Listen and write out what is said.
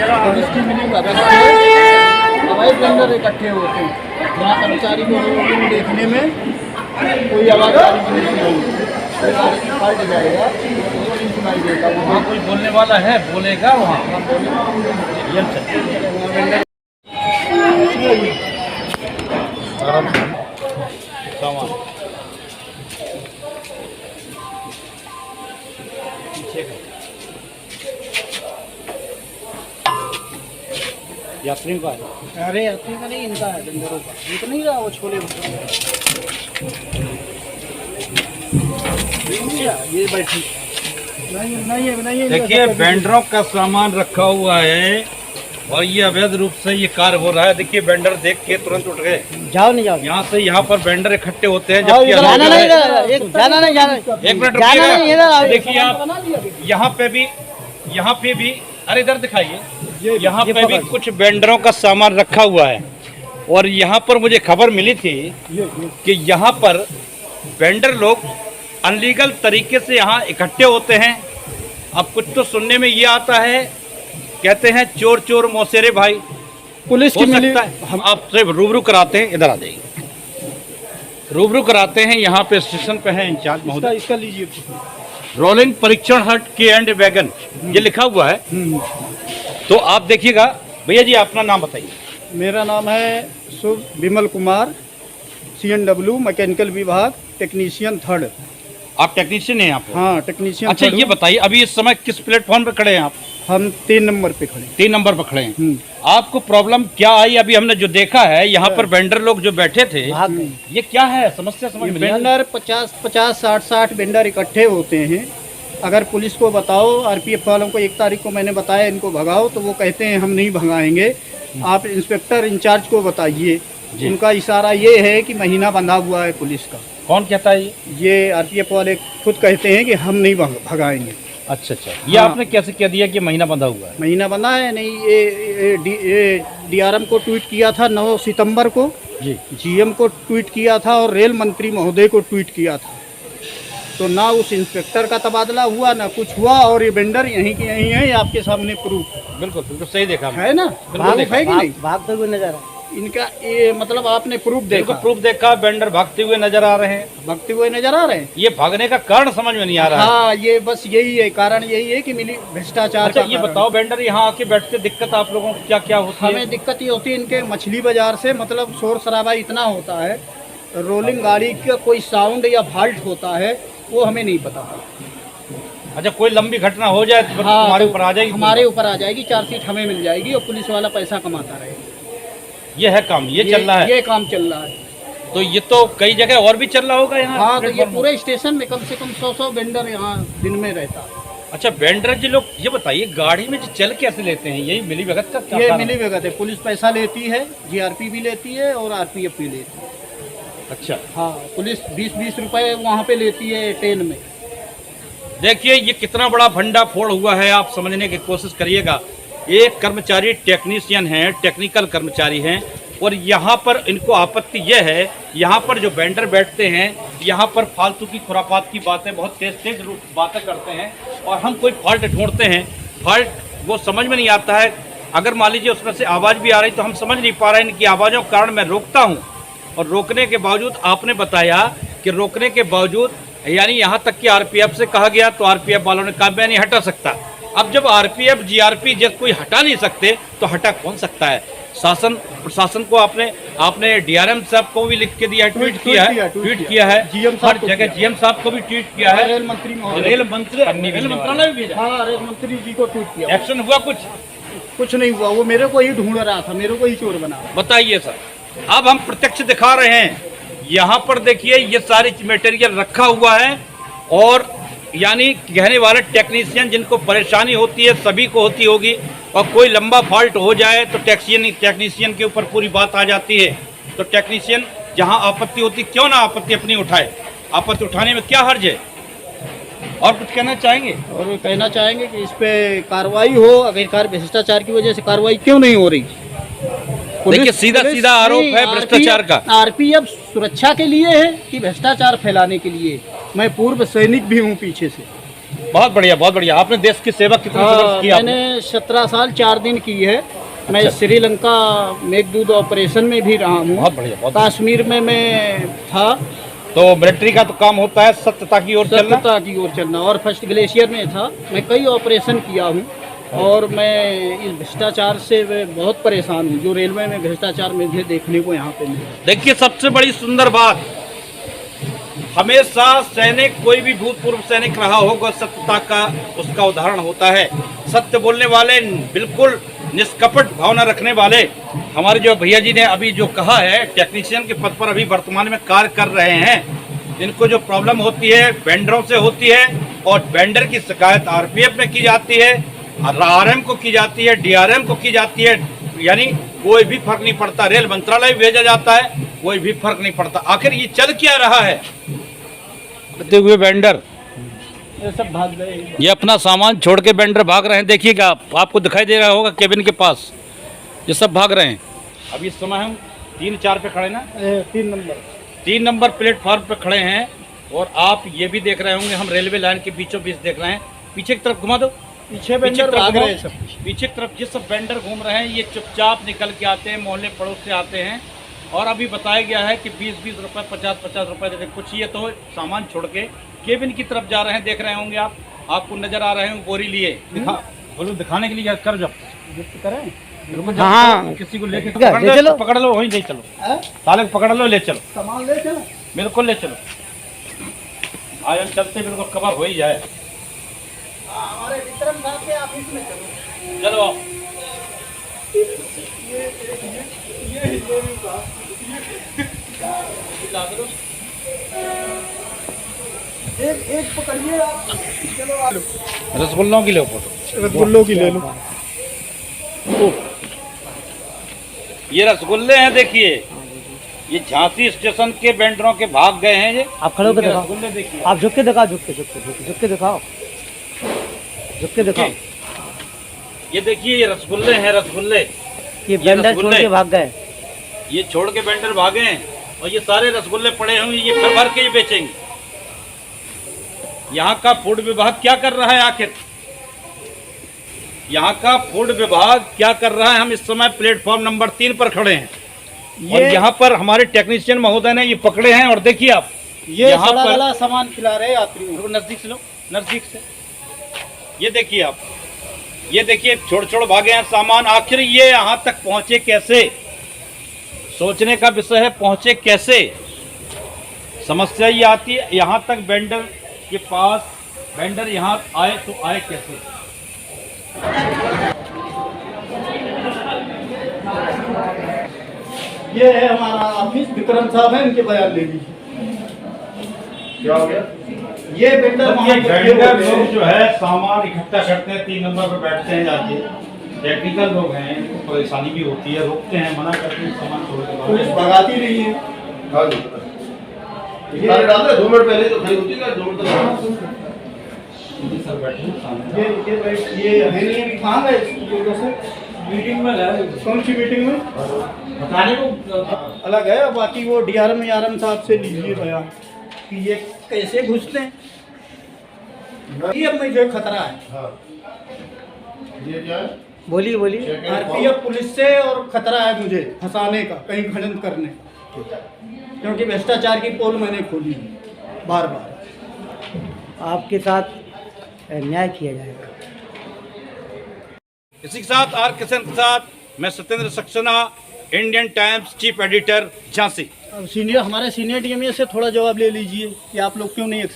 Police की मिली अवैध vendor इकट्ठे होते हैं, जहाँ कर्मचारी को देखने में कोई आवाज़ फट जाएगा, सुनाई देगा। वहाँ कोई बोलने वाला है, बोलेगा वहाँ यात्री का है। अरे यात्री का नहीं, इनका है, वेंडरों का। ये तो नहीं रहा वो छोले ये बैठी नहीं। देखिए वेंडरों का सामान रखा हुआ है और ये अवैध रूप से ये कार्य हो रहा है। देखिए वेंडर देख के तुरंत उठ गए। जाओ नहीं जाओ, यहाँ से यहाँ पर वेंडर इकट्ठे होते हैं, जाना जबकि नहीं जाना। एक मिनट रुकिएगा। देखिए आप यहाँ पे भी अरे इधर दिखाइए, यहाँ पे भी कुछ वेंडरों का सामान रखा हुआ है और यहाँ पर मुझे खबर मिली थी कि यहाँ पर वेंडर लोग अनलीगल तरीके से यहाँ इकट्ठे होते हैं। अब कुछ तो सुनने में ये आता है, कहते हैं चोर चोर मौसेरे भाई। पुलिस की मिली, हम आपसे रूबरू कराते हैं, इधर आ जाइए, रूबरू कराते हैं। यहाँ पे स्टेशन पे है इंचार्ज महोदय, इसका लीजिए। रोलिंग परीक्षण हट के एंड वैगन ये लिखा हुआ है, तो आप देखिएगा। भैया जी अपना नाम बताइए। मेरा नाम है शुभ विमल कुमार, CNW मैकेनिकल विभाग, टेक्नीशियन 3rd। आप टेक्नीशियन हैं यहाँ पे? हाँ टेक्नीशियन। अच्छा ये बताइए अभी इस समय किस प्लेटफॉर्म पे खड़े हैं आप? हम 3 नंबर पे खड़े। 3 नंबर पर खड़े हैं। आपको प्रॉब्लम क्या आई? अभी हमने जो देखा है यहाँ पर वेंडर लोग जो बैठे थे, ये क्या है समस्या समझ में नहीं आ रही? वेंडर 50 60 वेंडर इकट्ठे होते हैं। अगर पुलिस को बताओ, RPF वालों को 1 तारीख को मैंने बताया इनको भगाओ, तो वो कहते हैं हम नहीं भगाएंगे, आप इंस्पेक्टर इंचार्ज को बताइए। उनका इशारा ये है कि महीना बंधा हुआ है पुलिस का। कौन कहता है ये RPF वाले खुद कहते हैं कि हम नहीं भगाएंगे। अच्छा ये हाँ। आपने कैसे कह दिया कि महीना बंधा हुआ है? महीना बंधा है नहीं, ये DRM को ट्वीट किया था 9 सितंबर को जी, GM को ट्वीट किया था और रेल मंत्री महोदय को ट्वीट किया था। तो ना उस इंस्पेक्टर का तबादला हुआ ना कुछ हुआ, और ये वेंडर यहीं के यहीं है, आपके सामने प्रूफ बिल्कुल बिल्कुल सही देखा है ना। बिल्कुल है कि नहीं? भागते हुए नजर इनका ये मतलब आपने प्रूफ देखा? प्रूफ देखा, वेंडर भागते हुए नजर आ रहे हैं। भागते हुए नजर आ रहे हैं। ये भागने का कारण समझ में नहीं आ रहा है। हाँ ये बस यही है कारण, यही है कि मिली भ्रष्टाचार। अच्छा ये बताओ वेंडर यहाँ आके बैठते दिक्कत आप लोगों को क्या क्या होती है? हमें दिक्कत ये होती है, इनके मछली बाजार से मतलब शोर शराबा इतना होता है, रोलिंग गाड़ी का कोई साउंड या फॉल्ट होता है वो हमें नहीं पता। अच्छा कोई लंबी घटना हो जाए तो हाँ, हमारे ऊपर आ जाएगी? हमारे ऊपर आ जाएगी, 4 सीट हमें मिल जाएगी और पुलिस वाला पैसा कमाता रहेगा। ये है काम, ये चल रहा है, ये काम चल रहा है। तो ये तो कई जगह और भी चल रहा होगा यहाँ? हाँ तो ये पूरे स्टेशन में कम से कम 100 वेंडर यहाँ दिन में रहता है। अच्छा वेंडर जी लोग ये बताइए गाड़ी में जो चल कैसे लेते हैं? यही मिली भगत का क्या? ये मिली भगत है, पुलिस पैसा लेती है, GRP भी लेती है और RPF भी लेती है। अच्छा हाँ पुलिस 20-20 रुपए वहाँ पे लेती है ट्रेन में। देखिए ये कितना बड़ा भंडाफोड़ हुआ है, आप समझने की कोशिश करिएगा। एक कर्मचारी टेक्नीशियन हैं, टेक्निकल कर्मचारी हैं, और यहाँ पर इनको आपत्ति यह है, यहाँ पर जो वेंडर बैठते हैं यहाँ पर फालतू की खुरापात की बातें, बहुत तेज बातें करते हैं और हम कोई फॉल्ट ढूंढते हैं, फॉल्ट वो समझ में नहीं आता है। अगर मान लीजिए उसमें से आवाज़ भी आ रही तो हम समझ नहीं पा रहे हैं, इनकी आवाज़ों के कारण मैं रोकता हूँ और रोकने के बावजूद आपने बताया कि रोकने के बावजूद यानी यहाँ तक कि RPF से कहा गया तो RPF वालों ने कहा मैं नहीं हटा सकता। अब जब RPF GRP जब कोई हटा नहीं सकते तो हटा कौन सकता है? शासन प्रशासन को आपने DRM साहब को भी लिख के दिया है, ट्वीट किया है, हर जगह GM साहब को भी ट्वीट किया है, रेल मंत्री मंत्रालय भी भेजा। हाँ रेल मंत्री जी को ट्वीट किया। एक्शन हुआ? कुछ नहीं हुआ, वो मेरे को ही ढूंढ रहा था, मेरे को ही चोर बना। बताइए सर, अब हम प्रत्यक्ष दिखा रहे हैं, यहाँ पर देखिए ये सारी मटेरियल रखा हुआ है और यानी कहने वाले टेक्नीशियन जिनको परेशानी होती है सभी को होती होगी, और कोई लंबा फॉल्ट हो जाए तो टेक्नीशियन के ऊपर पूरी बात आ जाती है। तो टेक्नीशियन जहाँ आपत्ति होती क्यों ना आपत्ति अपनी उठाए, आपत्ति उठाने में क्या हर्ज है? और कुछ कहना चाहेंगे? और कहना चाहेंगे कि इस पे कार्रवाई हो, आखिरकार भ्रष्टाचार की वजह से कार्रवाई क्यों नहीं हो रही? देखिए सीधा आरोप है भ्रष्टाचार का। RPF सुरक्षा के लिए है कि भ्रष्टाचार फैलाने के लिए? मैं पूर्व सैनिक भी हूँ पीछे से। बहुत बढ़िया, बहुत बढ़िया। आपने देश की सेवा कितने वर्ष की आपने? मैंने 17 साल 4 दिन की है। मैं श्रीलंका मेघदूत ऑपरेशन में भी रहा हूँ। बहुत बढ़िया, बहुत बढ़िया। कश्मीर में मैं था। तो मिलिट्री का तो काम होता है सत्यता की ओर चलना। सत्यता की ओर चलना। और फर्स्ट ग्लेशियर में था। मैं कई ऑपरेशन किया हूँ और मैं इस भ्रष्टाचार से मैं बहुत परेशान हूँ, जो रेलवे में भ्रष्टाचार मुझे देखने को यहाँ पे मिला। देखिए, सबसे बड़ी सुंदर बात, हमेशा सैनिक, कोई भी भूतपूर्व सैनिक रहा होगा, सत्यता का उसका उदाहरण होता है। सत्य बोलने वाले, बिल्कुल निष्कपट भावना रखने वाले। हमारे जो भैया जी ने अभी जो कहा है, टेक्नीशियन के पद पर अभी वर्तमान में कार्य कर रहे हैं। इनको जो प्रॉब्लम होती है वेंडरों से होती है, और वेंडर की शिकायत आरपीएफ में की जाती है, आरएम को की जाती है, डीआरएम को की जाती है। यानी कोई भी फर्क नहीं पड़ता। रेल मंत्रालय भेजा जाता है, कोई भी फर्क नहीं पड़ता। आखिर ये चल क्या रहा है? करते हुए वेंडर ये सब भाग गए। ये अपना सामान छोड़ के वेंडर भाग रहे हैं। देखिएगा, आपको दिखाई दे रहा होगा केबिन के पास ये सब भाग रहे हैं। अभी इस समय हम 3-4 पे खड़े ना, 3 नंबर प्लेटफॉर्म पे खड़े हैं। और आप ये भी देख रहे होंगे, हम रेलवे लाइन के बीचों बीच देख रहे हैं। पीछे की तरफ घुमा दो, पीछे वेंडर भाग रहे हैं सब। पीछे की तरफ जिस सब वेंडर घूम रहे हैं, ये चुपचाप निकल के आते हैं, मोहल्ले पड़ोस से आते हैं। और अभी बताया गया है कि 20-20 रुपये, 50-50 रुपये देते। कुछ ये तो सामान छोड़ के केबिन की तरफ जा रहे हैं, देख रहे होंगे आप, आपको नजर आ रहे हैं बोरी लिए। बोलो, दिखाने के लिए कर जब गिफ्ट करें। हाँ, किसी को लेके पकड़ लो, वहीं ले चलो, ताले को पकड़ लो, ले चलो, सामान ले चलो, बिल्कुल ले चलो। आज हम चलते बिल्कुल कवर हो ही जाए। हमारे विक्रम साहब के ऑफिस में चलो। चलो आओ। एक पकड़िए आप। चलो रसगुल्लों की लो फोटो, रसगुल्लों की ले लो। ये रसगुल्ले हैं। देखिए, ये झांसी स्टेशन के वेंडरों के भाग गए हैं। ये आप खड़े होकर दिखाओ, रसगुल्ले देखिए, आप झुक के दिखाओ, झुक के दिखाओ, झुक के दिखाओ। ये देखिए, ये रसगुल्ले हैं, रसगुल्ले। ये वेंडर छोड़ के भाग गए। ये छोड़ के वेंडर भागे हैं, और ये सारे रसगुल्ले पड़े होंगे, ये फिर भर के ये बेचेंगे। यहाँ का फूड विभाग क्या कर रहा है आखिर? यहाँ का फूड विभाग क्या कर रहा है? हम इस समय प्लेटफॉर्म नंबर 3 पर खड़े हैं, और यहाँ पर हमारे टेक्नीशियन महोदय ने ये पकड़े हैं। और देखिए आप, ये यहाँ सड़ा पर गला सामान खिला रहे हैं यात्रियों को। नजदीक से लो, नजदीक से। ये देखिए आप, ये देखिए, छोड़ भागे हैं सामान। आखिर ये यहाँ तक पहुँचे कैसे? सोचने का विषय है, पहुँचे कैसे? समस्या ये आती है, यहाँ तक वेंडर के पास, वेंडर यहाँ आए तो आए कैसे? ये है हमारा ऑफिस, विक्रम साहब है, इनके बयान ले लीजिए। क्या हो गया? ये वेंडर ये वेंडर लोग जो है सामान इकट्ठा करते हैं, 3 नंबर पर बैठते हैं जाके। टेक्निकल लोग हैं, इनको परेशानी भी होती है, रोकते हैं, मना करते हैं, सामान छोड़ के पुलिस भगाती नहीं है। ये डाल दे 2 मिनट पहले तो खड़ी होती है, 2 मिनट तक सर बैठे हैं सामने। ये है नहीं अभी कहाँ गए से? मीटिंग में गए। कौन सी मीटिंग में? बताने को अलग है। बाकी वो डीआरएम साहब से लीजिए बयान कि ये कैसे घुसते हैं। ये अब मुझे खतरा है। हाँ, ये क्या है? बोलिए बोलिए। आरपीएफ पुलिस से और खतरा है मुझे फंसाने का, कहीं खनन करने, क्योंकि भ्रष्टाचार की पोल मैंने खोली है बार बार। आपके साथ न्याय किया जाएगा। इसी के साथ आर किशन के साथ मैं Satyendra Saxena, Indian times chief editor, Jhansi. अब हमारे सीनियर डीएमए से थोड़ा जवाब ले लीजिए कि आप लोग क्यों नहीं एक्सेप्ट